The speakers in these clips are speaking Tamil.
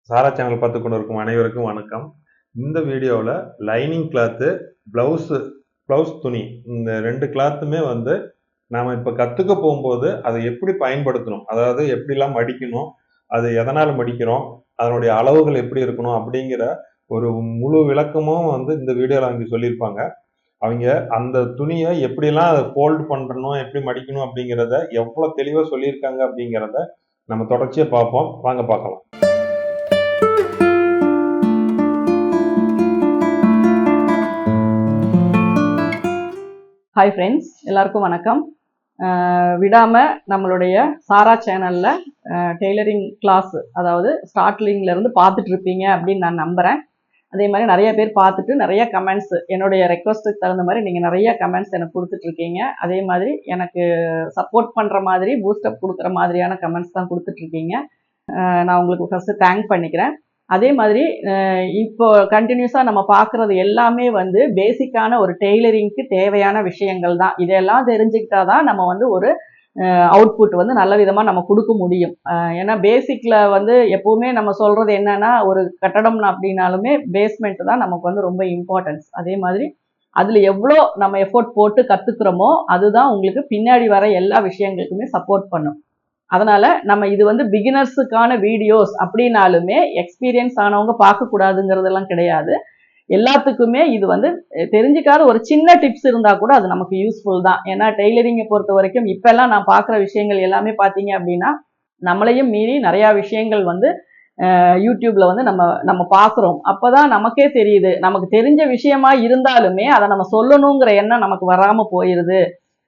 சாரா சேனல் பார்த்து கொண்டு இருக்கும் அனைவருக்கும் வணக்கம். இந்த வீடியோவில் லைனிங் கிளாத்து, ப்ளவுஸ் துணி இந்த 2 கிளாத்துமே வந்து நாம் இப்போ கற்றுக்க போகும்போது அதை எப்படி பயன்படுத்தணும், அதாவது எப்படிலாம் மடிக்கணும், அது எதனால் மடிக்கிறோம், அதனுடைய அளவுகள் எப்படி இருக்கணும் அப்படிங்கிற ஒரு முழு விளக்கமும் வந்து இந்த வீடியோவில் அவங்க சொல்லியிருப்பாங்க. அவங்க அந்த துணியை எப்படிலாம் அதை ஃபோல்டு பண்ணணும், எப்படி மடிக்கணும் அப்படிங்கிறத எவ்வளோ தெளிவாக சொல்லியிருக்காங்க அப்படிங்கிறத நம்ம தொடர்ச்சியாக பார்ப்போம். வாங்க பார்க்கலாம். ஹாய் ஃப்ரெண்ட்ஸ், எல்லாருக்கும் வணக்கம். விடாமல் நம்மளுடைய சாரா சேனலில் டெய்லரிங் கிளாஸ், அதாவது ஸ்டார்ட்லிங்லேருந்து பார்த்துட்ருப்பீங்க அப்படின்னு நான் நம்புகிறேன். அதே மாதிரி நிறைய பேர் பார்த்துட்டு நிறைய கமெண்ட்ஸ், என்னுடைய ரெக்வஸ்ட்டுக்கு தகுந்த மாதிரி நீங்கள் நிறைய கமெண்ட்ஸ் எனக்கு கொடுத்துட்ருக்கீங்க. அதே மாதிரி எனக்கு சப்போர்ட் பண்ணுற மாதிரி, பூஸ்டப் கொடுக்குற மாதிரியான கமெண்ட்ஸ் தான் கொடுத்துட்ருக்கீங்க. நான் உங்களுக்கு ஃபஸ்ட்டு தேங்க் பண்ணிக்கிறேன். அதே மாதிரி இப்போ கண்டினியூஸாக நம்ம பார்க்குறது எல்லாமே வந்து பேசிக்கான ஒரு டெய்லரிங்க்கு தேவையான விஷயங்கள் தான். இதெல்லாம் தெரிஞ்சுக்கிட்டா தான் நம்ம வந்து ஒரு அவுட்புட் வந்து நல்ல விதமாக நம்ம கொடுக்க முடியும். ஏன்னா பேசிக்கில் வந்து எப்போவுமே நம்ம சொல்கிறது என்னென்னா, ஒரு கட்டடம் அப்படின்னாலுமே பேஸ்மெண்ட் தான் நமக்கு வந்து ரொம்ப இம்பார்ட்டன்ஸ். அதே மாதிரி அதில் எவ்வளோ நம்ம எஃபோர்ட் போட்டு கற்றுக்குறோமோ அதுதான் உங்களுக்கு பின்னாடி வர எல்லா விஷயங்களுக்குமே சப்போர்ட் பண்ணும். அதனால நம்ம இது வந்து பிகினர்ஸுக்கான வீடியோஸ் அப்படின்னாலுமே எக்ஸ்பீரியன்ஸ் ஆனவங்க பார்க்கக்கூடாதுங்கிறதெல்லாம் கிடையாது. எல்லாத்துக்குமே இது வந்து தெரிஞ்சுக்காத ஒரு சின்ன டிப்ஸ் இருந்தால் கூட அது நமக்கு யூஸ்ஃபுல் தான். ஏன்னா டெய்லரிங்கை பொறுத்த வரைக்கும் இப்போல்லாம் நான் பார்க்குற விஷயங்கள் எல்லாமே பார்த்தீங்க அப்படின்னா, நம்மளையும் மீறி நிறையா விஷயங்கள் வந்து யூடியூப்ல வந்து நம்ம பார்க்குறோம். அப்போ தான் நமக்கே தெரியுது, நமக்கு தெரிஞ்ச விஷயமா இருந்தாலுமே அதை நம்ம சொல்லணுங்கிற எண்ணம் நமக்கு வராமல் போயிடுது.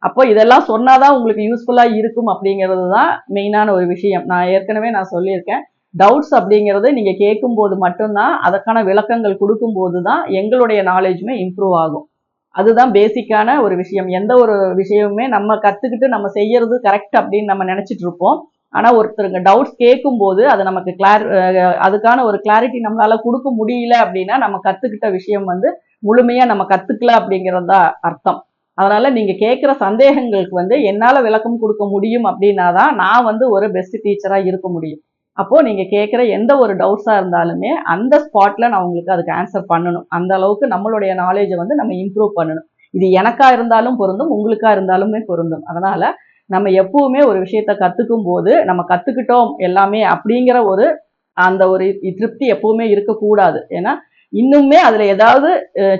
அப்போ இதெல்லாம் சொன்னாதான் உங்களுக்கு யூஸ்ஃபுல்லாக இருக்கும் அப்படிங்கிறது தான் மெயினான ஒரு விஷயம். நான் ஏற்கனவே சொல்லியிருக்கேன், டவுட்ஸ் அப்படிங்கிறது நீங்கள் கேட்கும்போது மட்டும்தான், அதற்கான விளக்கங்கள் கொடுக்கும்போது தான் எங்களுடைய நாலேஜுமே இம்ப்ரூவ் ஆகும். அதுதான் பேசிக்கான ஒரு விஷயம். எந்த ஒரு விஷயமுமே நம்ம கற்றுக்கிட்டு நம்ம செய்யறது கரெக்ட் அப்படின்னு நம்ம நினச்சிட்டு இருப்போம். ஆனால் ஒருத்தருங்க டவுட்ஸ் கேட்கும்போது அது நமக்கு அதுக்கான ஒரு கிளாரிட்டி நம்மளால கொடுக்க முடியல அப்படின்னா நம்ம கற்றுக்கிட்ட விஷயம் வந்து முழுமையாக நம்ம கற்றுக்கல அப்படிங்கிறது தான் அர்த்தம். அதனால நீங்க கேட்குற சந்தேகங்களுக்கு வந்து என்னால விளக்கம் கொடுக்க முடியும் அப்படின்னா தான் நான் வந்து ஒரு பெஸ்ட் டீச்சரா இருக்க முடியும். அப்போ நீங்க கேட்குற எந்த ஒரு டவுட்ஸா இருந்தாலுமே அந்த ஸ்பாட்ல நான் உங்களுக்கு அதுக்கு ஆன்சர் பண்ணணும். அந்த அளவுக்கு நம்மளுடைய நாலேஜை வந்து நம்ம இம்ப்ரூவ் பண்ணணும். இது எனக்கா இருந்தாலும் பொருந்தும், உங்களுக்கா இருந்தாலுமே பொருந்தும். அதனால நம்ம எப்பவுமே ஒரு விஷயத்த கத்துக்கும் போது நம்ம கத்துக்கிட்டோம் எல்லாமே அப்படிங்கிற அந்த ஒரு திருப்தி எப்பவுமே இருக்கக்கூடாது. ஏன்னா இன்னுமே அதுல ஏதாவது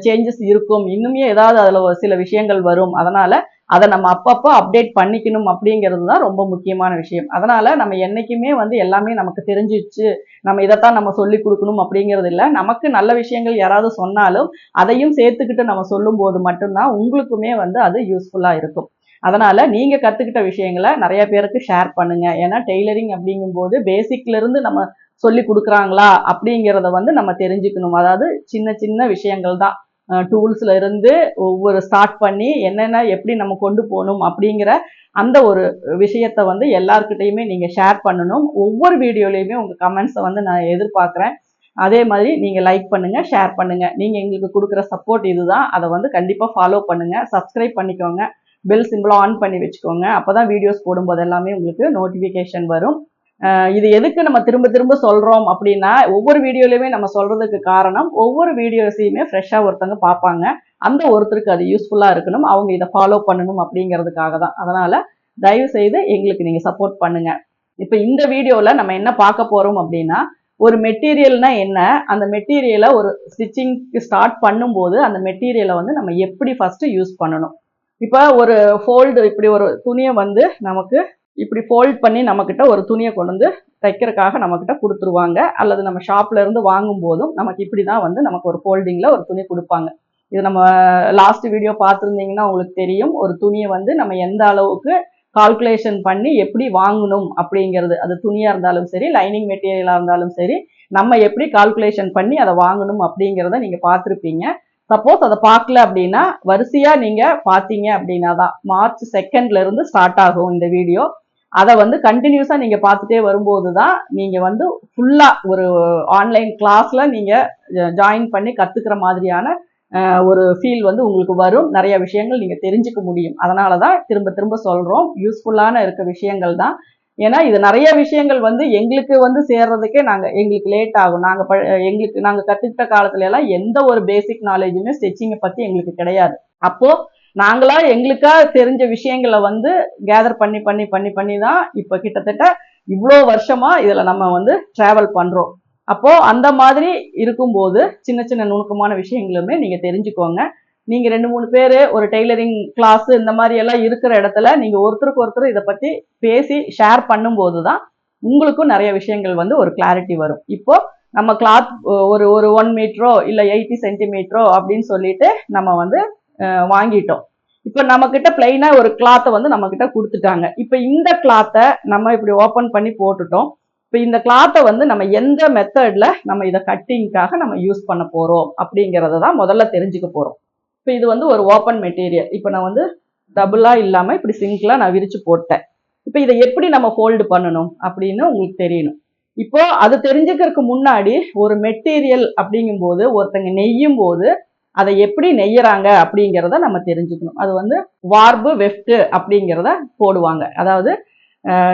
சேஞ்சஸ் இருக்கும், இன்னுமே ஏதாவது அதுல சில விஷயங்கள் வரும். அதனால அதை நம்ம அப்பப்போ அப்டேட் பண்ணிக்கணும் அப்படிங்கிறது தான் ரொம்ப முக்கியமான விஷயம். அதனால நம்ம என்னைக்குமே வந்து எல்லாமே நமக்கு தெரிஞ்சிச்சு, நம்ம இதைத்தான் நம்ம சொல்லி கொடுக்கணும் அப்படிங்கிறது இல்லை. நமக்கு நல்ல விஷயங்கள் யாராவது சொன்னாலும் அதையும் சேர்த்துக்கிட்டு நம்ம சொல்லும் போது மட்டும்தான் உங்களுக்குமே வந்து அது யூஸ்ஃபுல்லா இருக்கும். அதனால நீங்க கத்துக்கிட்ட விஷயங்களை நிறைய பேருக்கு ஷேர் பண்ணுங்க. ஏன்னா டெய்லரிங் அப்படிங்கும்போது பேசிக்ல இருந்து நம்ம சொல்லி கொடுக்குறாங்களா அப்படிங்கிறத வந்து நம்ம தெரிஞ்சுக்கணும். அதாவது சின்ன சின்ன விஷயங்கள் தான், டூல்ஸ்ல இருந்து ஒவ்வொரு ஸ்டார்ட் பண்ணி என்னென்ன எப்படி நம்ம கொண்டு போகணும் அப்படிங்கிற அந்த ஒரு விஷயத்த வந்து எல்லாருக்கிட்டையுமே நீங்க ஷேர் பண்ணணும். ஒவ்வொரு வீடியோலையுமே உங்க கமெண்ட்ஸை வந்து நான் எதிர்பார்க்குறேன். அதே மாதிரி நீங்க லைக் பண்ணுங்க, ஷேர் பண்ணுங்க. நீங்க எங்களுக்கு கொடுக்குற சப்போர்ட் இதுதான். அதை வந்து கண்டிப்பா ஃபாலோ பண்ணுங்க, சப்ஸ்கிரைப் பண்ணிக்கோங்க, பெல் சிம்பிளை ஆன் பண்ணி வச்சுக்கோங்க. அப்போதான் வீடியோஸ் போடும்போது எல்லாமே உங்களுக்கு நோட்டிஃபிகேஷன் வரும். இது எதுக்கு நம்ம திரும்ப திரும்ப சொல்றோம் அப்படின்னா, ஒவ்வொரு வீடியோலையுமே நம்ம சொல்றதுக்கு காரணம், ஒவ்வொரு வீடியோஸையுமே ஃப்ரெஷ்ஷாக ஒருத்தவங்க பார்ப்பாங்க. அந்த ஒருத்தருக்கு அது யூஸ்ஃபுல்லாக இருக்கணும், அவங்க இதை ஃபாலோ பண்ணணும் அப்படிங்கிறதுக்காக தான். அதனால தயவு செய்து எங்களுக்கு நீங்க சப்போர்ட் பண்ணுங்க. இப்போ இந்த வீடியோவில் நம்ம என்ன பார்க்க போறோம் அப்படின்னா, ஒரு மெட்டீரியல்னா என்ன, அந்த மெட்டீரியலை ஒரு ஸ்டிச்சிங்க்கு ஸ்டார்ட் பண்ணும்போது அந்த மெட்டீரியலை வந்து நம்ம எப்படி ஃபர்ஸ்ட் யூஸ் பண்ணணும். இப்போ ஒரு ஃபோல்டு, இப்படி ஒரு துணியை வந்து நமக்கு இப்படி ஃபோல்ட் பண்ணி நம்மக்கிட்ட ஒரு துணியை கொண்டு வந்து தைக்கிறதுக்காக நம்மக்கிட்ட கொடுத்துருவாங்க. அல்லது நம்ம ஷாப்ல இருந்து வாங்கும் போதும் நமக்கு இப்படி தான் வந்து நமக்கு ஒரு ஃபோல்டிங்கில் ஒரு துணி கொடுப்பாங்க. இது நம்ம லாஸ்ட் வீடியோ பார்த்துருந்தீங்கன்னா உங்களுக்கு தெரியும், ஒரு துணியை வந்து நம்ம எந்த அளவுக்கு கால்குலேஷன் பண்ணி எப்படி வாங்கணும் அப்படிங்கிறது. அது துணியாக இருந்தாலும் சரி, லைனிங் மெட்டீரியலாக இருந்தாலும் சரி, நம்ம எப்படி கால்குலேஷன் பண்ணி அதை வாங்கணும் அப்படிங்கிறத நீங்கள் பார்த்துருப்பீங்க. சப்போஸ் அதை பார்க்கல அப்படின்னா வரிசையா நீங்க பார்த்தீங்க அப்படின்னா தான், மார்ச் 2 இருந்து ஸ்டார்ட் ஆகும் இந்த வீடியோ. அதை வந்து கண்டினியூஸா நீங்க பார்த்துட்டே வரும்போது தான் நீங்க வந்து ஃபுல்லா ஒரு ஆன்லைன் கிளாஸ்ல நீங்க ஜாயின் பண்ணி கத்துக்கிற மாதிரியான ஒரு ஃபீல் வந்து உங்களுக்கு வரும். நிறைய விஷயங்கள் நீங்க தெரிஞ்சுக்க முடியும். அதனால தான் திரும்ப திரும்ப சொல்றோம், யூஸ்ஃபுல்லான இருக்க விஷயங்கள் தான். ஏன்னா இது நிறைய விஷயங்கள் வந்து எங்களுக்கு வந்து சேர்றதுக்கே எங்களுக்கு லேட் ஆகும். நாங்க கத்துக்கிட்ட காலத்துல எல்லாம் எந்த ஒரு பேசிக் நாலேஜுமே ஸ்டிச்சிங்கை பத்தி எங்களுக்கு கிடையாது. அப்போ நாங்களா எங்களுக்கா தெரிஞ்ச விஷயங்களை வந்து கேதர் பண்ணி பண்ணி பண்ணி பண்ணி தான் இப்ப கிட்டத்தட்ட இவ்வளோ வருஷமா இதுல நம்ம வந்து டிராவல் பண்றோம். அப்போ அந்த மாதிரி இருக்கும்போது சின்ன சின்ன நுணுக்கமான விஷயங்களுமே நீங்க தெரிஞ்சுக்கோங்க. நீங்க 2-3 பேரு ஒரு டெய்லரிங் கிளாஸ் இந்த மாதிரி எல்லாம் இருக்கிற இடத்துல நீங்க ஒருத்தருக்கு ஒருத்தர் இதை பத்தி பேசி ஷேர் பண்ணும்போது தான் உங்களுக்கும் நிறைய விஷயங்கள் வந்து ஒரு கிளாரிட்டி வரும். இப்போ நம்ம கிளாத் ஒரு 1 மீட்டரோ இல்ல 80 சென்டிமீட்டரோ அப்படின்னு சொல்லிட்டு நம்ம வந்து வாங்கிட்டோம். இப்ப நம்ம கிட்ட பிளைனா ஒரு கிளாத்தை வந்து நம்ம கிட்ட கொடுத்துட்டாங்க. இப்ப இந்த கிளாத்தை நம்ம இப்படி ஓபன் பண்ணி போட்டுட்டோம். இப்ப இந்த கிளாத்தை வந்து நம்ம எந்த மெத்தட்ல நம்ம இதை கட்டிங்காக நம்ம யூஸ் பண்ண போறோம் அப்படிங்கறத தான் முதல்ல தெரிஞ்சுக்க போறோம். இப்ப இது வந்து ஒரு ஓப்பன் மெட்டீரியல். இப்ப நான் வந்து டபுளா இல்லாம இப்படி சிங்கிளா நான் விரிச்சு போட்டேன். இப்ப இதை எப்படி நம்ம ஃபோல்டு பண்ணணும் அப்படின்னு உங்களுக்கு தெரியணும். இப்போ அது தெரிஞ்சுக்கிறதுக்கு முன்னாடி ஒரு மெட்டீரியல் அப்படிங்கும் போது ஒருத்தங்க நெய்யும் போது அதை எப்படி நெய்யறாங்க அப்படிங்கிறத நம்ம தெரிஞ்சுக்கணும். அது வந்து வார்பு வெஃப்ட் அப்படிங்கிறத போடுவாங்க. அதாவது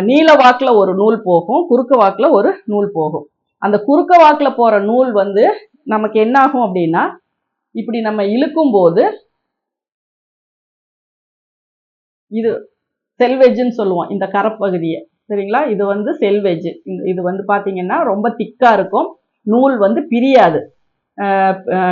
நீல வாக்குல ஒரு நூல் போகும், குறுக்க வாக்குல ஒரு நூல் போகும். அந்த குறுக்க வாக்குல போற நூல் வந்து நமக்கு என்ன ஆகும் அப்படின்னா இப்படி நம்ம இழுக்கும் போது இது செல்வெஜ்ன்னு சொல்லுவோம் இந்த கரப்பகுதியை. சரிங்களா? இது வந்து செல்வெஜ். இது வந்து பாத்தீங்கன்னா ரொம்ப திக்கா இருக்கும், நூல் வந்து பிரியாது.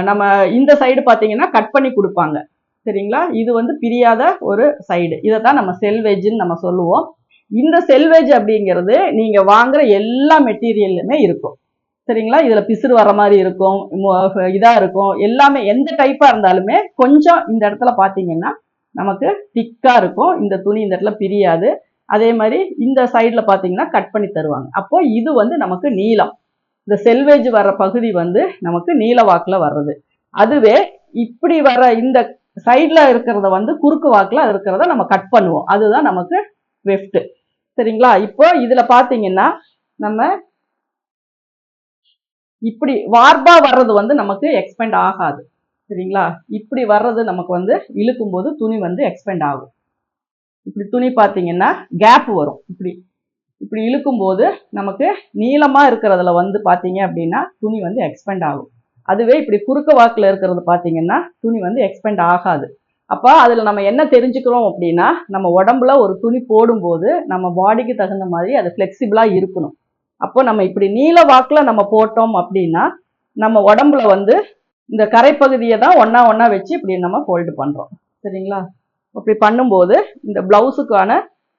நம்ம இந்த சைடு பாத்தீங்கன்னா கட் பண்ணி கொடுப்பாங்க. சரிங்களா? இது வந்து பிரியாத ஒரு சைடு. இதை தான் நம்ம செல்வெஜ்ன்னு நம்ம சொல்லுவோம். இந்த செல்வெஜ் அப்படிங்கிறது நீங்க வாங்குற எல்லா மெட்டீரியல்லுமே இருக்கும். சரிங்களா? இதுல பிசுறு வர மாதிரி இருக்கும், இதா இருக்கும், எல்லாமே எந்த டைப்பா இருந்தாலுமே கொஞ்சம் இந்த இடத்துல பாத்தீங்கன்னா நமக்கு திக்கா இருக்கும். இந்த துணி இந்த இடத்துல பிரியாது. அதே மாதிரி இந்த சைட்ல பாத்தீங்கன்னா கட் பண்ணி தருவாங்க. அப்போ இது வந்து நமக்கு நீளம். இந்த செல்வேஜ் வர்ற பகுதி வந்து நமக்கு நீல வாக்குல வர்றது. அதுவே இப்படி வர இந்த சைட்ல இருக்கிறத வந்து குறுக்கு வாக்குல இருக்கிறத நம்ம கட் பண்ணுவோம். அதுதான் நமக்கு வெஃப்ட். சரிங்களா? இப்போ இதுல பாத்தீங்கன்னா நம்ம இப்படி வார்பா வர்றது வந்து நமக்கு எக்ஸ்பெண்ட் ஆகாது. சரிங்களா? இப்படி வர்றது நமக்கு வந்து இழுக்கும் போது துணி வந்து எக்ஸ்பெண்ட் ஆகும். இப்படி துணி பாத்தீங்கன்னா கேப் வரும். இப்படி இப்படி இழுக்கும் போது நமக்கு நீளமா இருக்கிறதுல வந்து பாத்தீங்க அப்படின்னா துணி வந்து எக்ஸ்பெண்ட் ஆகும். அதுவே இப்படி குறுக்க வாக்குல இருக்கிறது பாத்தீங்கன்னா துணி வந்து எக்ஸ்பெண்ட் ஆகாது. அப்ப அதுல நம்ம என்ன தெரிஞ்சுக்கிறோம் அப்படின்னா நம்ம உடம்புல ஒரு துணி போடும்போது நம்ம பாடிக்கு தகுந்த மாதிரி அது பிளெக்சிபிளா இருக்கணும். அப்போ நம்ம இப்படி நீல வாக்குல நம்ம போட்டோம் அப்படின்னா நம்ம உடம்புல வந்து இந்த கரைப்பகுதியை தான் ஒன்னா வச்சு இப்படி நம்ம ஃபோல்டு பண்றோம். சரிங்களா? அப்படி பண்ணும்போது இந்த பிளவுஸுக்கான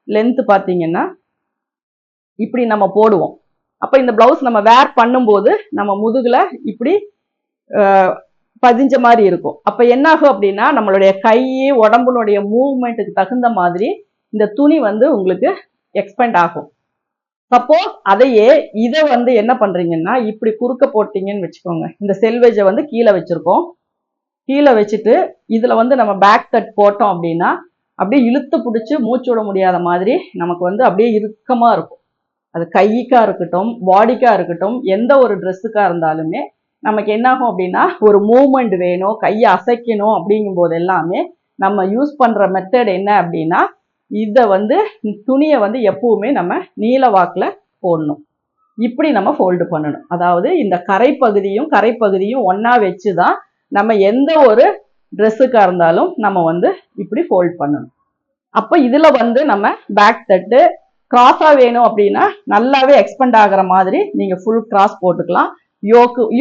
லென்த் பாத்தீங்கன்னா இப்படி நம்ம போடுவோம். அப்ப இந்த பிளவுஸ் நம்ம வேர் பண்ணும்போது நம்ம முதுகுல இப்படி பதிஞ்ச மாதிரி இருக்கும். அப்ப என்ன ஆகும் அப்படின்னா நம்மளுடைய கை உடம்புனுடைய மூவ்மெண்ட்டுக்கு தகுந்த மாதிரி இந்த துணி வந்து உங்களுக்கு எக்ஸ்பெண்ட் ஆகும். சப்போஸ் அதையே இதை வந்து என்ன பண்றீங்கன்னா இப்படி குறுக்க போட்டீங்கன்னு வச்சுக்கோங்க. இந்த செல்வேஜை வந்து கீழே வச்சிருக்கோம். கீழே வச்சுட்டு இதுல வந்து நம்ம பேக் கட் போட்டோம் அப்படின்னா அப்படியே இழுத்து பிடிச்சி மூச்சு விட முடியாத மாதிரி நமக்கு வந்து அப்படியே இறுக்கமா இருக்கும். அது கைக்கா இருக்கட்டும், பாடிக்கா இருக்கட்டும், எந்த ஒரு ட்ரெஸ்ஸுக்கா இருந்தாலுமே நமக்கு என்ன ஆகும் அப்படின்னா ஒரு மூவ்மெண்ட் வேணும், கையை அசைக்கணும் அப்படிங்கும் போது எல்லாமே நம்ம யூஸ் பண்ற மெத்தட் என்ன அப்படின்னா இதை வந்து துணியை வந்து எப்பவுமே நம்ம நீல வாக்குல போடணும். இப்படி நம்ம ஃபோல்டு பண்ணணும். அதாவது இந்த கரைப்பகுதியும் ஒன்னா வச்சுதான் நம்ம எந்த ஒரு ட்ரெஸ்ஸுக்கா இருந்தாலும் நம்ம வந்து இப்படி ஃபோல்ட் பண்ணணும். அப்போ இதுல வந்து நம்ம பேக் தட்டு கிராஸா வேணும் அப்படின்னா நல்லாவே எக்ஸ்பெண்ட் ஆகிற மாதிரி நீங்க ஃபுல் கிராஸ் போட்டுக்கலாம்.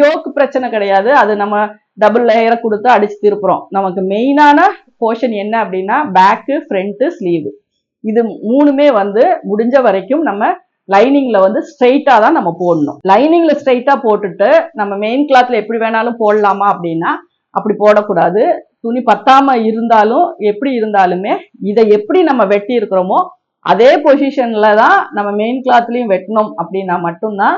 யோக்கு பிரச்சனை கிடையாது. அது நம்ம டபுள் லேயரை கொடுத்து அடிச்சு திருப்புறோம். நமக்கு மெயினான போர்ஷன் என்ன அப்படின்னா பேக்கு, ஃப்ரண்ட், ஸ்லீவ். இது மூணுமே வந்து முடிஞ்ச வரைக்கும் நம்ம லைனிங்ல வந்து ஸ்ட்ரெயிட்டா தான் நம்ம போடணும். லைனிங்ல ஸ்ட்ரெயிட்டா போட்டுட்டு நம்ம மெயின் கிளாத்ல எப்படி வேணாலும் போடலாமா அப்படின்னா அப்படி போடக்கூடாது. துணி பத்தாம இருந்தாலும் எப்படி இருந்தாலுமே இதை எப்படி நம்ம வெட்டி இருக்கிறோமோ அதே பொசிஷன்ல தான் நம்ம மெயின் கிளாத்லயும் வெட்டணும் அப்படின்னா மட்டும்தான்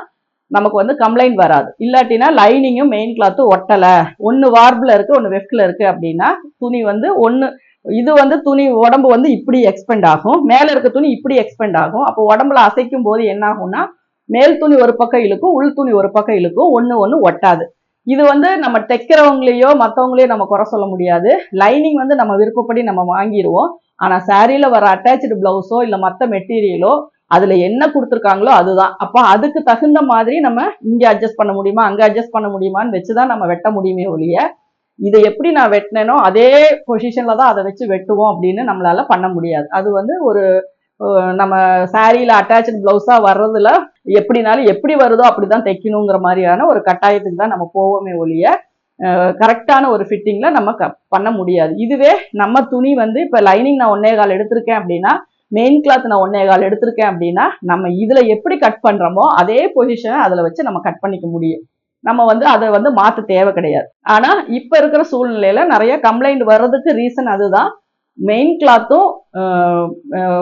நமக்கு வந்து கம்ப்ளைண்ட் வராது. இல்லாட்டினா லைனிங்கும் மெயின் கிளாத்தும் ஒட்டலை, ஒன்று வார்பில் இருக்கு ஒன்று வெஃப்ட்ல இருக்கு அப்படின்னா துணி வந்து ஒன்று இது வந்து துணி உடம்பு வந்து இப்படி எக்ஸ்பெண்ட் ஆகும், மேலே இருக்க துணி இப்படி எக்ஸ்பெண்ட் ஆகும். அப்போ உடம்புல அசைக்கும் போது என்ன ஆகும்னா மேல் துணி ஒரு பக்கம் இழுக்கும், உள் துணி ஒரு பக்கம் இழுக்கும், ஒன்று ஒட்டாது. இது வந்து நம்ம தைக்கிறவங்களையோ மற்றவங்களையோ நம்ம குறை சொல்ல முடியாது. லைனிங் வந்து நம்ம விருப்பப்படி நம்ம வாங்கிடுவோம். ஆனால் சாரியில் வர அட்டாச்சு பிளவுஸோ இல்லை மற்ற மெட்டீரியலோ அதுல என்ன கொடுத்துருக்காங்களோ அதுதான். அப்போ அதுக்கு தகுந்த மாதிரி நம்ம இங்க அட்ஜஸ்ட் பண்ண முடியுமா, அங்க அட்ஜஸ்ட் பண்ண முடியுமான்னு வச்சுதான் நம்ம வெட்ட முடியுமே ஒழிய, இதை எப்படி நான் வெட்டினேனோ அதே பொசிஷன்ல தான் அதை வச்சு வெட்டுவோம் அப்படின்னு நம்மளால பண்ண முடியாது. அது வந்து ஒரு நம்ம சாரியில அட்டாச்சு பிளவுஸா வர்றதுல எப்படினாலும் எப்படி வருதோ அப்படிதான் தைக்கணுங்கிற மாதிரியான ஒரு கட்டாயத்துக்கு தான் நம்ம போவோமே ஒழிய கரெக்டான ஒரு ஃபிட்டிங்ல நம்ம பண்ண முடியாது. இதுவே நம்ம துணி வந்து இப்ப லைனிங் நான் 1.25 எடுத்திருக்கேன் அப்படின்னா, மெயின் கிளாத் நான் 1.25 எடுத்திருக்கேன் அப்படின்னா, நம்ம இதுல எப்படி கட் பண்றோமோ அதே பொசிஷனை அதுல வச்சு நம்ம கட் பண்ணிக்க முடியும். நம்ம வந்து அதை வந்து மாத்த தேவை கிடையாது. ஆனா இப்ப இருக்கிற சூழ்நிலையில நிறைய கம்ப்ளைண்ட் வர்றதுக்கு ரீசன் அதுதான். மெயின் கிளாத்தும்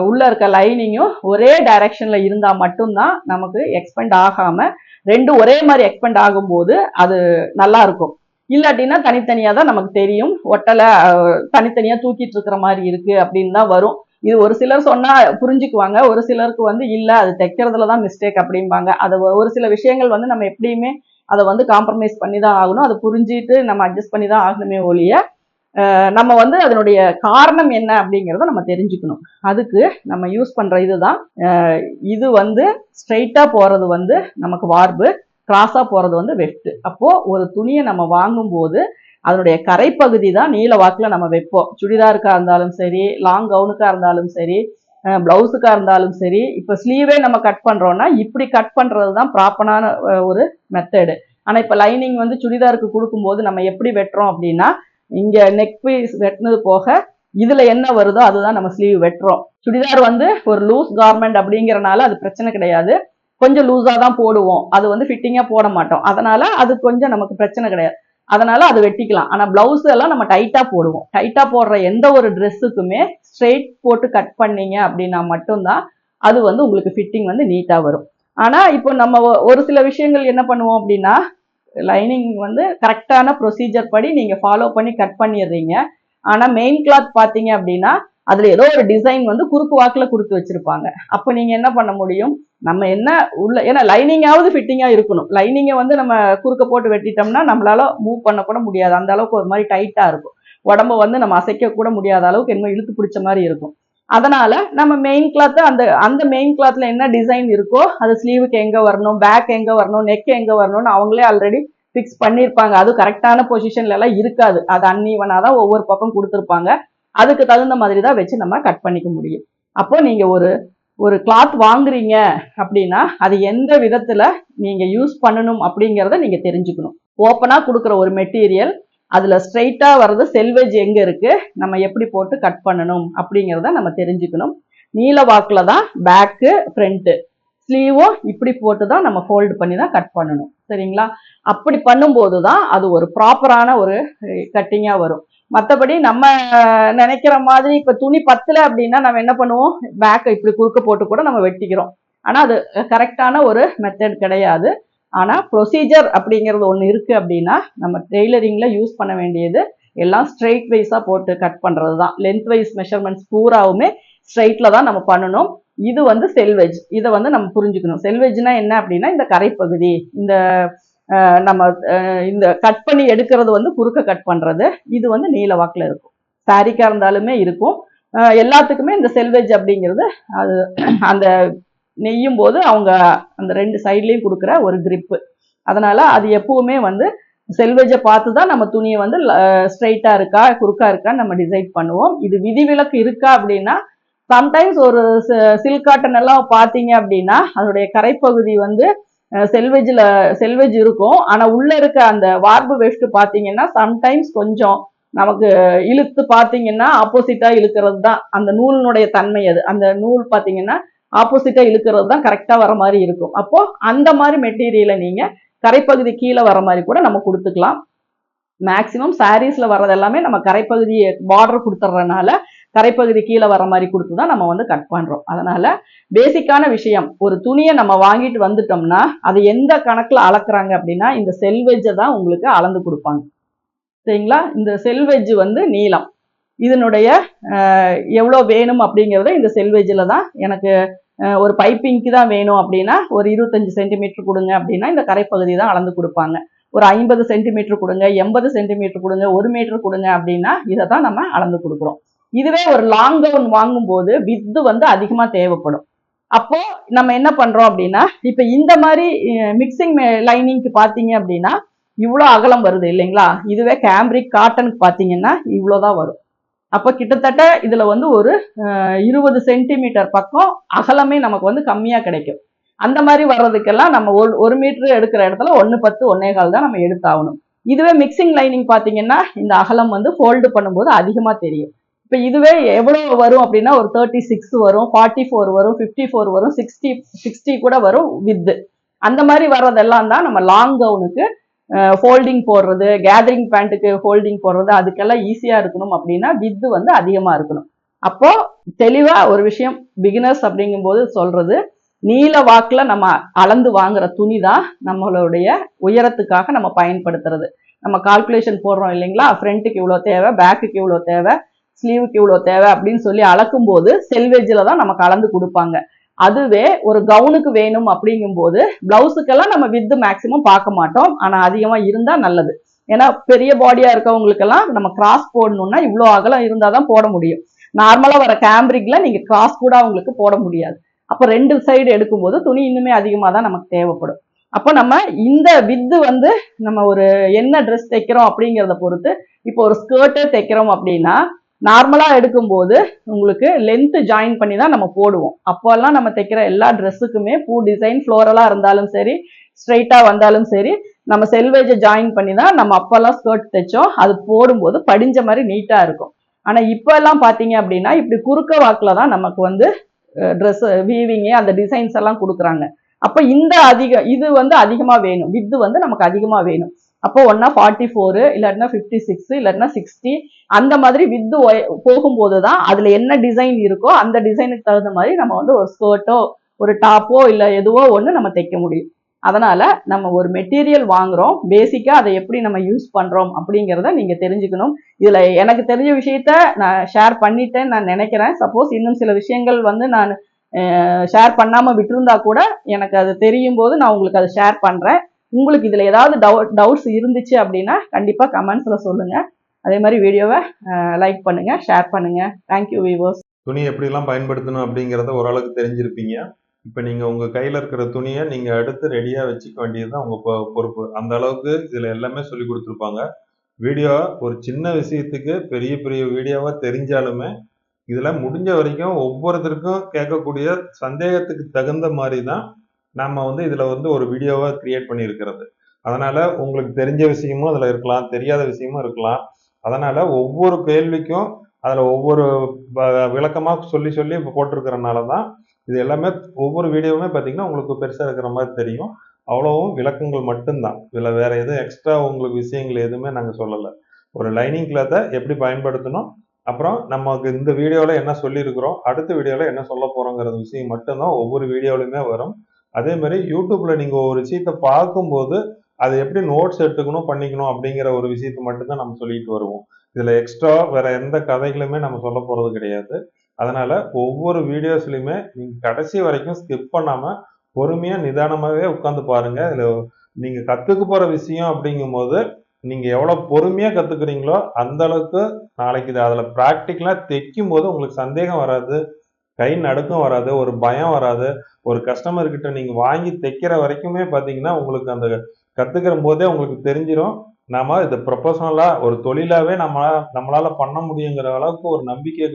உள்ள இருக்க லைனிங்கும் ஒரே டைரக்ஷன்ல இருந்தா மட்டும்தான் நமக்கு எக்ஸ்பெண்ட் ஆகாம ரெண்டும் ஒரே மாதிரி எக்ஸ்பெண்ட் ஆகும்போது அது நல்லா இருக்கும். இல்லாட்டினா தனித்தனியா தான் நமக்கு தெரியும், ஒட்டலை தனித்தனியா தூக்கிட்டு இருக்கிற மாதிரி இருக்கு அப்படின்னு தான் வரும். இது ஒரு சிலர் சொன்னா புரிஞ்சுக்குவாங்க, ஒரு சிலருக்கு வந்து இல்ல அது தைக்கிறதுலதான் மிஸ்டேக் அப்படிம்பாங்க. அது ஒரு சில விஷயங்கள் வந்து நம்ம எப்படியுமே அதை வந்து காம்ப்ரமைஸ் பண்ணி தான் ஆகணும், அதை புரிஞ்சுட்டு நம்ம அட்ஜஸ்ட் பண்ணி தான் ஆகணுமே ஒழிய நம்ம வந்து அதனுடைய காரணம் என்ன அப்படிங்கிறத நம்ம தெரிஞ்சுக்கணும். அதுக்கு நம்ம யூஸ் பண்ற இதுதான். இது வந்து ஸ்ட்ரைட்டா போறது வந்து நமக்கு வார்பு, கிராஸா போறது வந்து வெஃப்ட். அப்போ ஒரு துணியை நம்ம வாங்கும் போது அதனுடைய கரைப்பகுதி தான் நீல வாக்குல நம்ம வைப்போம். சுடிதாருக்கா இருந்தாலும் சரி, லாங் கவுனுக்கா இருந்தாலும் சரி, பிளவுஸுக்கா இருந்தாலும் சரி. இப்ப ஸ்லீவே நம்ம கட் பண்றோம்னா இப்படி கட் பண்றதுதான் ப்ராப்பரான ஒரு மெத்தடு. ஆனா இப்ப லைனிங் வந்து சுடிதாருக்கு கொடுக்கும்போது நம்ம எப்படி வெட்டுறோம் அப்படின்னா, இங்க நெக் பீஸ் வெட்டினது போக இதுல என்ன வருதோ அதுதான் நம்ம ஸ்லீவ் வெட்டுறோம். சுடிதார் வந்து ஒரு லூஸ் கார்மெண்ட் அப்படிங்கறனால அது பிரச்சனை கிடையாது, கொஞ்சம் லூஸா தான் போடுவோம், அது வந்து ஃபிட்டிங்கா போட மாட்டோம், அதனால அது கொஞ்சம் நமக்கு பிரச்சனை கிடையாது, அதனால அது வெட்டிக்கலாம். ஆனா பிளவுஸ் எல்லாம் நம்ம டைட்டா போடுவோம். டைட்டா போடுற எந்த ஒரு ட்ரெஸ்ஸுக்குமே ஸ்ட்ரெயிட் போட்டு கட் பண்ணீங்க அப்படின்னா மட்டும்தான் அது வந்து உங்களுக்கு ஃபிட்டிங் வந்து நீட்டா வரும். ஆனா இப்போ நம்ம ஒரு சில விஷயங்கள் என்ன பண்ணுவோம் அப்படின்னா, லைனிங் வந்து கரெக்டான ப்ரொசீஜர் படி நீங்க ஃபாலோ பண்ணி கட் பண்ணிடுறீங்க. ஆனா மெயின் கிளாத் பாத்தீங்க அப்படின்னா அதுல ஏதோ ஒரு டிசைன் வந்து குறுக்கு வாக்குல கொடுத்து வச்சிருப்பாங்க. அப்ப நீங்க என்ன பண்ண முடியும், நம்ம என்ன உள்ள, ஏன்னா லைனிங்காவது ஃபிட்டிங்கா இருக்கணும். லைனிங்கை வந்து நம்ம குறுக்க போட்டு வெட்டிட்டோம்னா நம்மளால மூவ் பண்ண கூட முடியாது, அந்த அளவுக்கு ஒரு மாதிரி டைட்டா இருக்கும். உடம்ப வந்து நம்ம அசைக்க கூட முடியாத அளவுக்கு என்ன இழுத்து பிடிச்ச மாதிரி இருக்கும். அதனால நம்ம மெயின் கிளாத் அந்த அந்த மெயின் கிளாத்ல என்ன டிசைன் இருக்கோ அது ஸ்லீவுக்கு எங்க வரணும், பேக் எங்க வரணும், நெக் எங்க வரணும்னு அவங்களே ஆல்ரெடி ஃபிக்ஸ் பண்ணிருப்பாங்க. அது கரெக்டான பொசிஷன்ல எல்லாம் இருக்காது, அது அன்ஈவனா தான் ஒவ்வொரு பக்கம் கொடுத்துருப்பாங்க. அதுக்கு தகுந்த மாதிரி தான் வச்சு நம்ம கட் பண்ணிக்க முடியும். அப்போ நீங்க ஒரு கிளாத் வாங்குறீங்க அப்படின்னா அது எந்த விதத்துல நீங்க யூஸ் பண்ணணும் அப்படிங்கிறத நீங்க தெரிஞ்சுக்கணும். ஓப்பனா கொடுக்குற ஒரு மெட்டீரியல், அதுல ஸ்ட்ரைட்டா வர்றது செல்வேஜ் எங்க இருக்கு, நம்ம எப்படி போட்டு கட் பண்ணணும் அப்படிங்கிறத நம்ம தெரிஞ்சுக்கணும். நீல வாக்குல தான் பேக்கு ஃப்ரண்ட், ஸ்லீவும் இப்படி போட்டு தான் நம்ம ஃபோல்டு பண்ணி தான் கட் பண்ணணும். சரிங்களா? அப்படி பண்ணும்போது தான் அது ஒரு ப்ராப்பரான ஒரு கட்டிங்கா வரும். மற்றபடி நம்ம நினைக்கிற மாதிரி இப்ப துணி பத்தல அப்படின்னா நம்ம என்ன பண்ணுவோம், பேக்கை இப்படி குறுக்க போட்டு கூட நம்ம வெட்டிக்கிறோம். ஆனா அது கரெக்டான ஒரு மெத்தட் கிடையாது. ஆனா ப்ரொசீஜர் அப்படிங்கிறது ஒண்ணு இருக்கு அப்படின்னா நம்ம டெய்லரிங்ல யூஸ் பண்ண வேண்டியது எல்லாம் ஸ்ட்ரெயிட் வைஸா போட்டு கட் பண்றது தான். லென்த் வைஸ் மெஷர்மெண்ட்ஸ் பூராவுமே ஸ்ட்ரெயிட்ல தான் நம்ம பண்ணணும். இது வந்து செல்வேஜ், இதை வந்து நம்ம புரிஞ்சுக்கணும். செல்வேஜ்னா என்ன அப்படின்னா இந்த கரைப்பகுதி, இந்த நம்ம இந்த கட் பண்ணி எடுக்கிறது வந்து குறுக்க கட் பண்றது, இது வந்து நீல வாக்குல இருக்கும். சாரிக்கா இருந்தாலுமே இருக்கும். எல்லாத்துக்குமே இந்த செல்வேஜ் அப்படிங்கிறது அது அந்த நெய்யும் போது அவங்க அந்த ரெண்டு சைட்லயும் கொடுக்குற ஒரு கிரிப்பு. அதனால அது எப்பவுமே வந்து செல்வேஜை பார்த்து தான் நம்ம துணியை வந்து ஸ்ட்ரைட்டா இருக்கா குறுக்கா இருக்கான்னு நம்ம டிசைட் பண்ணுவோம். இது விதிவிலக்கு இருக்கா அப்படின்னா, சம்டைம்ஸ் ஒரு சில்க் காட்டன் எல்லாம் பார்த்தீங்க அப்படின்னா அதோடைய கரைப்பகுதி வந்து செல்வேஜ் இருக்கும். ஆனா உள்ள இருக்க அந்த வார்பு வெஸ்ட் பாத்தீங்கன்னா சம்டைம்ஸ் கொஞ்சம் நமக்கு இழுத்து பாத்தீங்கன்னா ஆப்போசிட்டா இழுக்கிறது தான் அந்த நூலினுடைய தன்மை. அது அந்த நூல் பாத்தீங்கன்னா ஆப்போசிட்டா இழுக்கிறது தான் கரெக்டா வர மாதிரி இருக்கும். அப்போ அந்த மாதிரி மெட்டீரியலை நீங்க கரைப்பகுதி கீழே வர மாதிரி கூட நம்ம கொடுத்துக்கலாம். மேக்சிமம் சாரீஸ்ல வர்றது எல்லாமே நம்ம கரைப்பகுதி பார்டர் கொடுத்துறதுனால கரைப்பகுதி கீழே வர மாதிரி கொடுத்துதான் நம்ம வந்து கட் பண்றோம். அதனால பேசிக்கான விஷயம், ஒரு துணியை நம்ம வாங்கிட்டு வந்துட்டோம்னா அது எந்த கணக்குல அளக்குறாங்க அப்படின்னா இந்த செல்வேஜை தான் உங்களுக்கு அளந்து கொடுப்பாங்க. சரிங்களா? இந்த செல்வேஜ் வந்து நீளம், இதனுடைய எவ்வளோ வேணும் அப்படிங்கிறத இந்த செல்வேஜில் தான், எனக்கு ஒரு பைப்பிங்க்கு தான் வேணும் அப்படின்னா ஒரு 25 சென்டிமீட்டர் கொடுங்க அப்படின்னா இந்த கரைப்பகுதி தான் அளந்து கொடுப்பாங்க. ஒரு 50 சென்டிமீட்டர் கொடுங்க, 80 சென்டிமீட்டர் கொடுங்க, 1 மீட்டர் கொடுங்க அப்படின்னா இதை தான் நம்ம அளந்து கொடுக்குறோம். இதுவே ஒரு லாங் கவுன் வாங்கும் போது வித்து வந்து அதிகமா தேவைப்படும். அப்போ நம்ம என்ன பண்றோம் அப்படின்னா, இப்ப இந்த மாதிரி மிக்சிங் லைனிங்க்கு பாத்தீங்க அப்படின்னா இவ்வளோ அகலம் வருது இல்லைங்களா? இதுவே கேம்பிரிக் காட்டனுக்கு பாத்தீங்கன்னா இவ்வளவுதான் வரும். அப்ப கிட்டத்தட்ட இதுல வந்து ஒரு 20 சென்டிமீட்டர் பக்கம் அகலமே நமக்கு வந்து கம்மியா கிடைக்கும். அந்த மாதிரி வர்றதுக்கெல்லாம் நம்ம 1 மீட்டர் எடுக்கிற இடத்துல 1.10 1.25 தான் நம்ம எடுத்தாகணும். இதுவே மிக்சிங் லைனிங் பாத்தீங்கன்னா இந்த அகலம் வந்து ஃபோல்டு பண்ணும்போது அதிகமா தெரியும். இப்ப இதுவே எவ்வளவு வரும் அப்படின்னா ஒரு 36 வரும், 44 வரும், 54 வரும், 60 கூட வரும் வித். அந்த மாதிரி வர்றதெல்லாம் தான் நம்ம லாங் கவுனுக்கு ஃபோல்டிங் போடுறது, கேதரிங் பேண்ட்டுக்கு ஃபோல்டிங் போடுறது, அதுக்கெல்லாம் ஈஸியா இருக்கணும் அப்படின்னா வித் வந்து அதிகமா இருக்கணும். அப்போ தெளிவா ஒரு விஷயம் பிகினர்ஸ் அப்படிங்கும்போது சொல்றது, நீல வாக்குல நம்ம அளந்து வாங்குற துணி தான் நம்மளுடைய உயரத்துக்காக நம்ம பயன்படுத்துறது. நம்ம கால்குலேஷன் போடுறோம் இல்லைங்களா, ஃப்ரண்ட்டுக்கு இவ்வளோ தேவை, பேக்குக்கு இவ்வளோ தேவை, ஸ்லீவுக்கு இவ்வளோ தேவை அப்படின்னு சொல்லி அளக்கும் போது செல்வேஜில் தான் நமக்கு அளந்து கொடுப்பாங்க. அதுவே ஒரு கவுனுக்கு வேணும் அப்படிங்கும்போது பிளவுஸுக்கெல்லாம் நம்ம வித் மேக்சிமம் பார்க்க மாட்டோம், ஆனா அதிகமா இருந்தா நல்லது. ஏன்னா பெரிய பாடியா இருக்கவங்களுக்கெல்லாம் நம்ம கிராஸ் போடணும்னா இவ்வளோ அகலம் இருந்தாதான் போட முடியும். நார்மலா வர கேம்பிரிக்ல நீங்க கிராஸ் கூட அவங்களுக்கு போட முடியாது. அப்ப 2 சைடு எடுக்கும்போது துணி இன்னுமே அதிகமா தான் நமக்கு தேவைப்படும். அப்போ நம்ம இந்த வித்து வந்து நம்ம ஒரு என்ன ட்ரெஸ் தைக்கிறோம் அப்படிங்கிறத பொறுத்து, இப்போ ஒரு ஸ்கர்ட்டே தைக்கிறோம் அப்படின்னா நார்மலா எடுக்கும்போது உங்களுக்கு லென்த் ஜாயின் பண்ணி தான் நம்ம போடுவோம். அப்போல்லாம் நம்ம தைக்கிற எல்லா ட்ரெஸ்ஸுக்குமே பூ டிசைன் ஃப்ளோரலா இருந்தாலும் சரி, ஸ்ட்ரைட்டா வந்தாலும் சரி, நம்ம செல்வேஜை ஜாயின் பண்ணி தான் நம்ம அப்பெல்லாம் ஸ்கர்ட் தைச்சோம். அது போடும்போது படிஞ்ச மாதிரி நீட்டா இருக்கும். ஆனா இப்ப எல்லாம் பாத்தீங்க அப்படின்னா இப்படி குறுக்க வாக்குல தான் நமக்கு வந்து ட்ரெஸ் வீவிங் அந்த டிசைன்ஸ் எல்லாம் கொடுக்குறாங்க. அப்ப இந்த இது வந்து அதிகமா வேணும், வித்து வந்து நமக்கு அதிகமா வேணும். அப்போ ஒன்னா 44 இல்லாட்டினா 56 இல்லாட்டினா 60 அந்த மாதிரி வித்து போகும்போது தான் அதுல என்ன டிசைன் இருக்கோ அந்த டிசைனுக்கு தகுந்த மாதிரி நம்ம வந்து ஒரு ஸ்கர்ட்டோ ஒரு டாப்போ இல்ல எதுவோ ஒன்று நம்ம தைக்க முடியும். அதனால நம்ம ஒரு மெட்டீரியல் வாங்குறோம், பேசிக்கா அதை எப்படி நம்ம யூஸ் பண்றோம் அப்படிங்கிறத நீங்க தெரிஞ்சுக்கணும். இதுல எனக்கு தெரிஞ்ச விஷயத்த நான் ஷேர் பண்ணிட்டேன்னு நான் நினைக்கிறேன். சப்போஸ் இன்னும் சில விஷயங்கள் வந்து நான் ஷேர் பண்ணாம விட்டுருந்தா கூட எனக்கு அது தெரியும் போது நான் உங்களுக்கு அதை ஷேர் பண்றேன். உங்களுக்கு இதுல ஏதாவது டவுட்ஸ் இருந்துச்சு அப்படின்னா கண்டிப்பா கமெண்ட்ஸ்ல சொல்லுங்க. அதே மாதிரி வீடியோவை லைக் பண்ணுங்க, ஷேர் பண்ணுங்க. Thank you viewers. துணி எப்படிலாம் பயன்படுத்தணும் அப்படிங்கிறத ஓரளவுக்கு தெரிஞ்சிருப்பீங்க. இப்போ நீங்கள் உங்கள் கையில் இருக்கிற துணியை நீங்கள் எடுத்து ரெடியாக வச்சுக்க வேண்டியது தான் உங்கள் பொறுப்பு. அந்த அளவுக்கு இதில் எல்லாமே சொல்லி கொடுத்துருப்பாங்க. வீடியோ ஒரு சின்ன விஷயத்துக்கு பெரிய பெரிய வீடியோவாக தெரிஞ்சாலுமே இதில் முடிஞ்ச வரைக்கும் ஒவ்வொருத்தருக்கும் கேட்கக்கூடிய சந்தேகத்துக்கு தகுந்த மாதிரி தான் நம்ம வந்து இதில் வந்து ஒரு வீடியோவை கிரியேட் பண்ணியிருக்கிறது. அதனால் உங்களுக்கு தெரிஞ்ச விஷயமும் அதில் இருக்கலாம், தெரியாத விஷயமும் இருக்கலாம். அதனால் ஒவ்வொரு கேள்விக்கும் அதில் ஒவ்வொரு விளக்கமாக சொல்லி சொல்லி இப்போ போட்டிருக்கிறனால தான் இது எல்லாமே ஒவ்வொரு வீடியோவுமே பார்த்தீங்கன்னா உங்களுக்கு பெருசாக இருக்கிற மாதிரி தெரியும். அவ்வளவும் விளக்கங்கள் மட்டும்தான். இதில் வேறு எதுவும் எக்ஸ்ட்ரா உங்களுக்கு விஷயங்கள் எதுவுமே நாங்கள் சொல்லலை. ஒரு லைனிங் கிளாத்தை எப்படி பயன்படுத்தணும், அப்புறம் நமக்கு இந்த வீடியோவில் என்ன சொல்லியிருக்கிறோம், அடுத்த வீடியோவில் என்ன சொல்ல போகிறோங்கிற விஷயம் மட்டும்தான் ஒவ்வொரு வீடியோலையுமே வரும். அதே மாதிரி யூடியூப்பில் நீங்கள் ஒரு விஷயத்தை பார்க்கும்போது அதை எப்படி நோட்ஸ் எடுத்துக்கணும் பண்ணிக்கணும் அப்படிங்கிற ஒரு விஷயத்தை மட்டும்தான் நம்ம சொல்லிட்டு வருவோம். இதில் எக்ஸ்ட்ரா வேற எந்த கதைகளுமே நம்ம சொல்ல போகிறது கிடையாது. அதனால ஒவ்வொரு வீடியோஸ்லையுமே நீங்கள் கடைசி வரைக்கும் ஸ்கிப் பண்ணாமல் பொறுமையாக நிதானமாகவே உட்காந்து பாருங்க. இதில் நீங்கள் கற்றுக்க போகிற விஷயம் அப்படிங்கும்போது நீங்கள் எவ்வளோ பொறுமையாக கற்றுக்குறீங்களோ அந்த அளவுக்கு நாளைக்கு இது அதில் ப்ராக்டிக்கலாக தைக்கும் போது உங்களுக்கு சந்தேகம் வராது, கை நடுக்கம் வராது, ஒரு பயம் வராது. ஒரு கஸ்டமர்கிட்ட நீங்கள் வாங்கி தைக்கிற வரைக்குமே பார்த்தீங்கன்னா உங்களுக்கு அந்த கற்றுக்கிற போதே உங்களுக்கு தெரிஞ்சிடும். நாம இதை ப்ரொஃபஷனலாக ஒரு தொழிலாகவே நம்மளால பண்ண முடியுங்கிற அளவுக்கு ஒரு நம்பிக்கை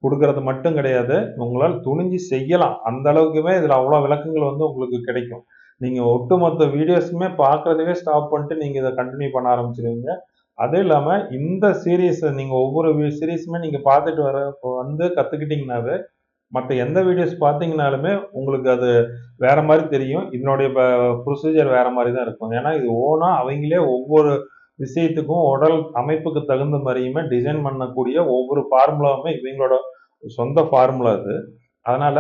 கொடுக்கறது மட்டும் கிடையாது, உங்களால் துணிஞ்சு செய்யலாம். அந்த அளவுக்குமே இதில் அவ்வளோ விளக்கங்கள் வந்து உங்களுக்கு கிடைக்கும். நீங்கள் ஒட்டுமொத்த வீடியோஸுமே பார்க்குறதவே ஸ்டாப் பண்ணிட்டு நீங்கள் இதை கண்டினியூ பண்ண ஆரம்பிச்சிருவீங்க. அதுவும் இல்லாமல் இந்த சீரீஸை நீங்கள் ஒவ்வொரு சீரீஸுமே நீங்கள் பார்த்துட்டு வந்து கற்றுக்கிட்டிங்கனாவே மற்ற எந்த வீடியோஸ் பார்த்தீங்கனாலுமே உங்களுக்கு அது வேற மாதிரி தெரியும். இதனுடைய ப்ரொசீஜர் வேற மாதிரி தான் இருக்கும். ஏன்னா இது ஓனாக அவங்களே ஒவ்வொரு விஷயத்துக்கும் உடல் அமைப்புக்கு தகுந்த மாதிரியுமே டிசைன் பண்ணக்கூடிய ஒவ்வொரு ஃபார்முலாவுமே இவங்களோட சொந்த ஃபார்முலா அது. அதனால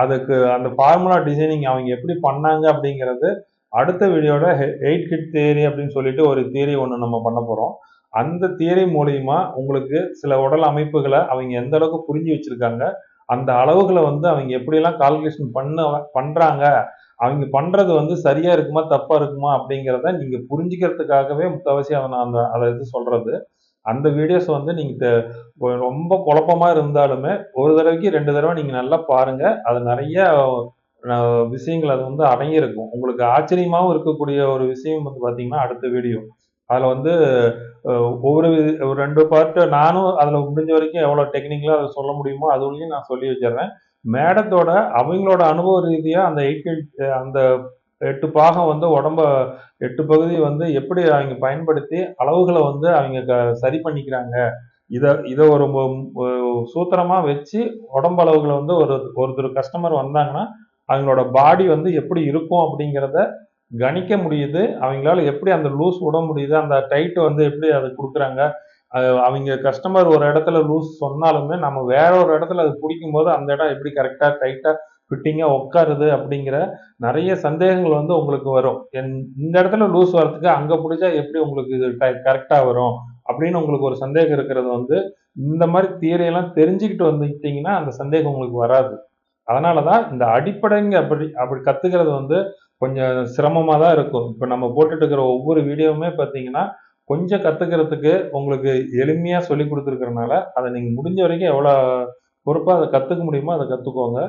அதுக்கு அந்த ஃபார்முலா டிசைனிங் அவங்க எப்படி பண்ணாங்க அப்படிங்கிறது அடுத்த வீடியோட 8 ஹிட் தியரி அப்படின்னு சொல்லிட்டு ஒரு தியரி ஒன்று நம்ம பண்ண போகிறோம். அந்த தியரி மூலியமா உங்களுக்கு சில உடல் அமைப்புகளை அவங்க எந்த அளவுக்கு புரிஞ்சு வச்சிருக்காங்க, அந்த அளவுகளை வந்து அவங்க எப்படியெல்லாம் கால்குலேஷன் பண்றாங்க, அவங்க பண்றது வந்து சரியா இருக்குமா தப்பா இருக்குமா அப்படிங்கிறத நீங்க புரிஞ்சுக்கிறதுக்காகவே முக்கால்வாசி அதை இது சொல்றது. அந்த வீடியோஸ் வந்து நீங்கள் ரொம்ப குழப்பமா இருந்தாலுமே ஒரு தடவைக்கு 2 தடவை நீங்கள் நல்லா பாருங்க. அது நிறைய விஷயங்கள் அது வந்து அடங்கியிருக்கும். உங்களுக்கு ஆச்சரியமாகவும் இருக்கக்கூடிய ஒரு விஷயம் வந்து பார்த்தீங்கன்னா அடுத்த வீடியோ. அதில் வந்து ஒவ்வொரு ஒரு 2 பார்ட் நானும் அதில் முடிஞ்ச வரைக்கும் எவ்வளோ டெக்னிக்கலாக அதை சொல்ல முடியுமோ அது வரையும் நான் சொல்லி வச்சிடுறேன். மேடத்தோட அவங்களோட அனுபவ ரீதியாக அந்த 8 பாகம் வந்து உடம்ப 8 பகுதி வந்து எப்படி அவங்க பயன்படுத்தி அளவுகளை வந்து அவங்க சரி பண்ணிக்கிறாங்க. இத ஒரு சூத்திரமா வச்சு உடம்பு அளவுகளை வந்து ஒருத்தர் கஸ்டமர் வந்தாங்கன்னா அவங்களோட பாடி வந்து எப்படி இருக்கும் அப்படிங்கிறத கணிக்க முடியுது. அவங்களால எப்படி அந்த லூஸ் விட முடியுது, அந்த டைட் வந்து எப்படி அதை கொடுக்குறாங்க. அவங்க கஸ்டமர் ஒரு இடத்துல லூஸ் சொன்னாலுமே நம்ம வேற ஒரு இடத்துல அது பிடிக்கும் போது அந்த இடம் எப்படி கரெக்டா டைட்டா ஃபிட்டிங்கா உட்காருது அப்படிங்கிற நிறைய சந்தேகங்கள் வந்து உங்களுக்கு வரும். இந்த இடத்துல லூஸ் வரதுக்கு அங்க பிடிச்சா எப்படி உங்களுக்கு இது கரெக்டா வரும் அப்படின்னு உங்களுக்கு ஒரு சந்தேகம் இருக்கிறது வந்து இந்த மாதிரி தியரியெல்லாம் தெரிஞ்சுக்கிட்டு வந்துக்கிட்டீங்கன்னா அந்த சந்தேகம் உங்களுக்கு வராது. அதனாலதான் இந்த அடிப்படைங்க அப்படி கத்துக்கிறது வந்து கொஞ்சம் சிரமமா தான் இருக்கும். இப்ப நம்ம போட்டுட்டு இருக்கிற ஒவ்வொரு வீடியோவுமே பார்த்தீங்கன்னா கொஞ்சம் கத்துக்கிறதுக்கு உங்களுக்கு எளிமையா சொல்லி கொடுத்துருக்கறனால அதை நீங்க முடிஞ்ச வரைக்கும் எவ்வளவு பொறுப்பா அதை கத்துக்க முடியுமோ அதை கத்துக்கோங்க.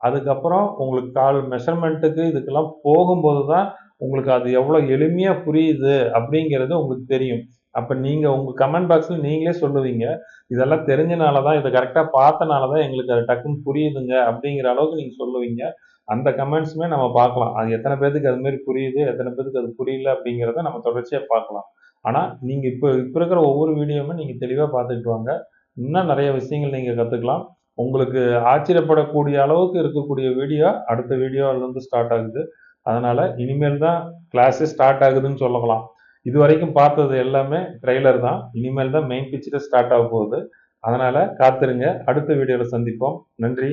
அதுக்கப்புறம் உங்களுக்கு கால் மெஷர்மெண்ட்டுக்கு இதுக்கெல்லாம் போகும்போது தான் உங்களுக்கு அது எவ்வளவு எளிமையா புரியுது அப்படிங்கிறது உங்களுக்கு தெரியும். அப்ப நீங்க உங்க கமெண்ட் பாக்ஸ்ல நீங்களே சொல்லுவீங்க, இதெல்லாம் தெரிஞ்சனால தான், இதை கரெக்டா பார்த்தனால தான் எங்களுக்கு அது டக்குன்னு புரியுதுங்க அப்படிங்கிற அளவுக்கு நீங்க சொல்லுவீங்க. அந்த கமெண்ட்ஸுமே நம்ம பார்க்கலாம். அது எத்தனை பேத்துக்கு அது மாதிரி புரியுது, எத்தனை பேத்துக்கு அது புரியல அப்படிங்கிறத நம்ம தொடர்ச்சியா பார்க்கலாம். ஆனா நீங்க இப்ப இப்ப இருக்கிற ஒவ்வொரு வீடியோவுமே நீங்க தெளிவா பார்த்துக்கிட்டு வாங்க. இன்னும் நிறைய விஷயங்கள் நீங்க கத்துக்கலாம். உங்களுக்கு ஆச்சரியப்படக்கூடிய அளவுக்கு இருக்கக்கூடிய வீடியோ அடுத்த வீடியோல இருந்து ஸ்டார்ட் ஆகுது. அதனால இனிமேல் தான் கிளாஸே ஸ்டார்ட் ஆகுதுன்னு சொல்லலாம். இதுவரைக்கும் பார்த்தது எல்லாமே ட்ரெய்லர் தான். இனிமேல் தான் மெயின் பிக்சர் ஸ்டார்ட் ஆக போகுது. அதனால காத்திருங்க. அடுத்த வீடியோல சந்திப்போம். நன்றி.